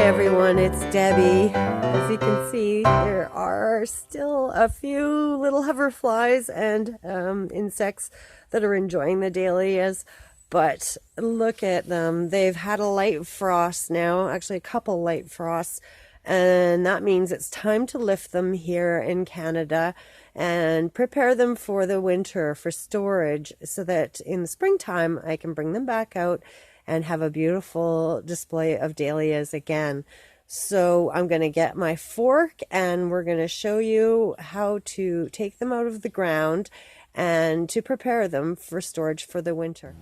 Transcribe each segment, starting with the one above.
everyone, it's Debbie. As you can see, there are still a few little hoverflies and insects that are enjoying the dahlias, but look at them. They've had a light frost now, actually a couple light frosts, and that means it's time to lift them here in Canada and prepare them for the winter for storage so that in the springtime I can bring them back out and have a beautiful display of dahlias again. So I'm going to get my fork and we're going to show you how to take them out of the ground and to prepare them for storage for the winter.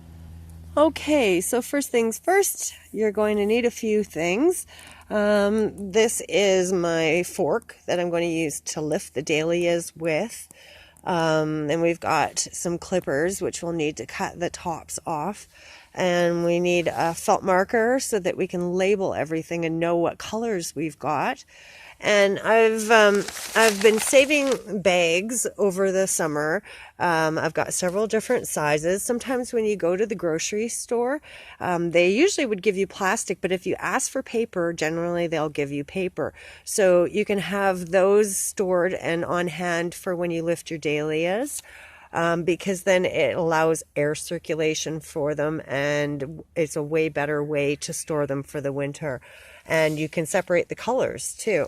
Okay, so first things first, you're going to need a few things. This is my fork that I'm going to use to lift the dahlias with. And we've got some clippers which we'll need to cut the tops off. And we need a felt marker so that we can label everything and know what colors we've got. And I've been saving bags over the summer. I've got several different sizes. Sometimes when you go to the grocery store, they usually would give you plastic, but if you ask for paper, generally they'll give you paper. So you can have those stored and on hand for when you lift your dahlias. Because then it allows air circulation for them and it's a way better way to store them for the winter. And you can separate the colors too.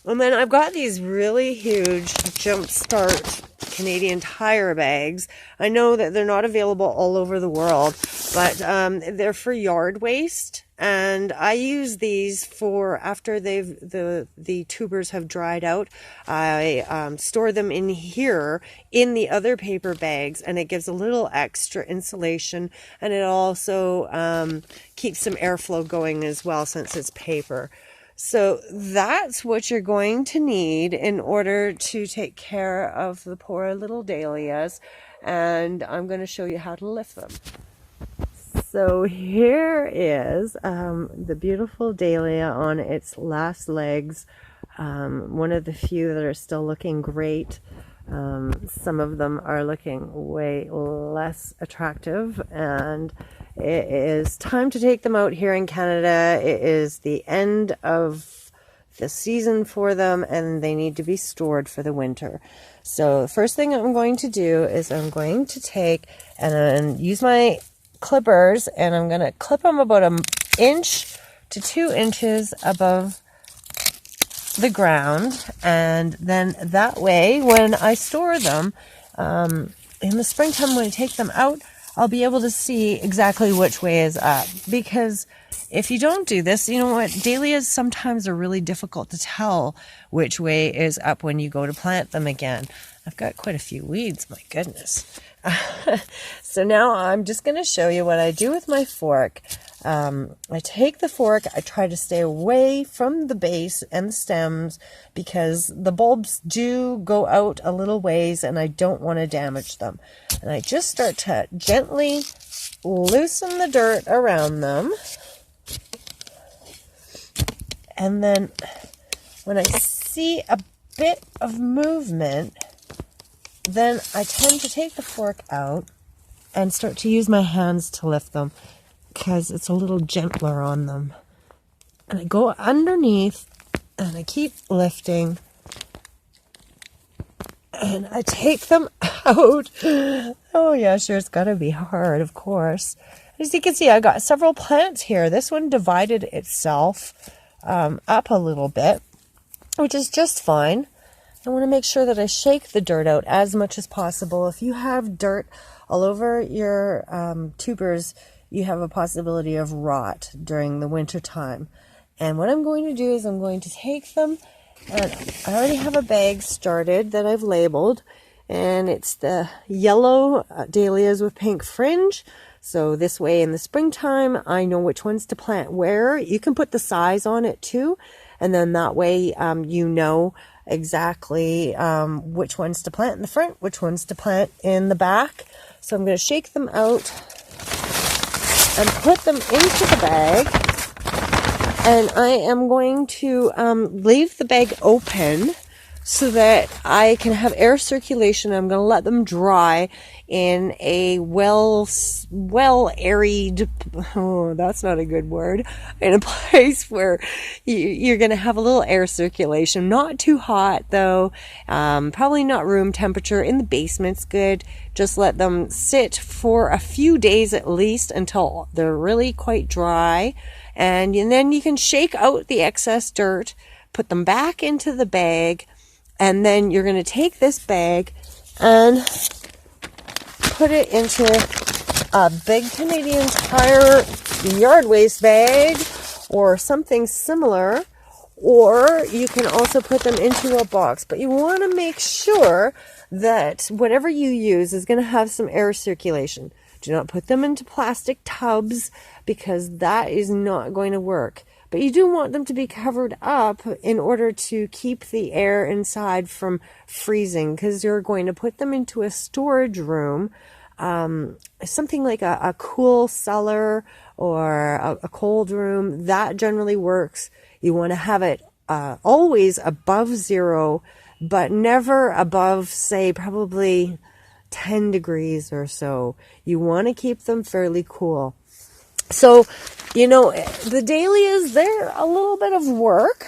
And then I've got these really huge Jumpstart Canadian Tire bags. I know that they're not available all over the world, but they're for yard waste. And I use these for after the tubers have dried out. I store them in here in the other paper bags, and it gives a little extra insulation, and it also keeps some airflow going as well since it's paper. So that's what you're going to need in order to take care of the poor little dahlias, and I'm going to show you how to lift them. So here is the beautiful dahlia on its last legs, one of the few that are still looking great. Some of them are looking way less attractive, and it is time to take them out here in Canada. It is the end of the season for them and they need to be stored for the winter. So the first thing I'm going to do is I'm going to take and use my clippers, and I'm going to clip them about an inch to 2 inches above the ground, and then that way when I store them in the springtime, when I take them out, I'll be able to see exactly which way is up. Because if you don't do this, you know what, dahlias sometimes are really difficult to tell which way is up when you go to plant them again. I've got quite a few weeds, my goodness. So now I'm just going to show you what I do with my fork. I take the fork, I try to stay away from the base and the stems because the bulbs do go out a little ways and I don't want to damage them. And I just start to gently loosen the dirt around them. And then when I see a bit of movement, then I tend to take the fork out and start to use my hands to lift them because it's a little gentler on them. And I go underneath and I keep lifting and I take them out. Oh yeah, sure, it's got to be hard, of course. As you can see, I got several plants here. This one divided itself up a little bit, which is just fine. I want to make sure that I shake the dirt out as much as possible. If you have dirt all over your tubers, you have a possibility of rot during the winter time. And what I'm going to do is I'm going to take them, and I already have a bag started that I've labeled, and it's the yellow dahlias with pink fringe. So this way in the springtime, I know which ones to plant where. You can put the size on it too, and then that way you know exactly which ones to plant in the front, which ones to plant in the back. So I'm going to shake them out and put them into the bag, and I am going to leave the bag open so that I can have air circulation. I'm going to let them dry in a well airied, oh, that's not a good word, in a place where you're going to have a little air circulation. Not too hot though, probably not room temperature. In the basement's good. Just let them sit for a few days at least until they're really quite dry. And then you can shake out the excess dirt, put them back into the bag, and then you're going to take this bag and put it into a big Canadian Tire yard waste bag or something similar, or you can also put them into a box. But you want to make sure that whatever you use is going to have some air circulation. Do not put them into plastic tubs because that is not going to work. But you do want them to be covered up in order to keep the air inside from freezing, because you're going to put them into a storage room, something like a cool cellar or a cold room. That generally works. You want to have it always above zero, but never above, say, probably 10 degrees or so. You want to keep them fairly cool. So, the dahlias, they're a little bit of work,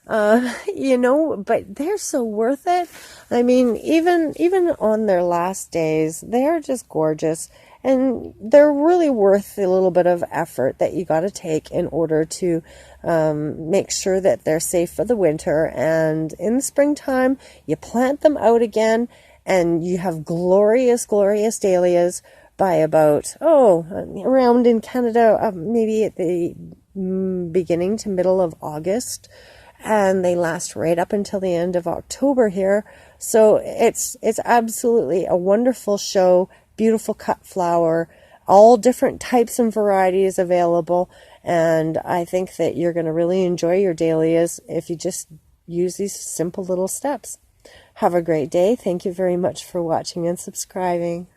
but they're so worth it. I mean, even on their last days, they're just gorgeous, and they're really worth a little bit of effort that you got to take in order to make sure that they're safe for the winter. And in the springtime, you plant them out again, and you have glorious, glorious dahlias by about, around in Canada, maybe at the beginning to middle of August. And they last right up until the end of October here. So it's absolutely a wonderful show, beautiful cut flower, all different types and varieties available. And I think that you're going to really enjoy your dahlias if you just use these simple little steps. Have a great day. Thank you very much for watching and subscribing.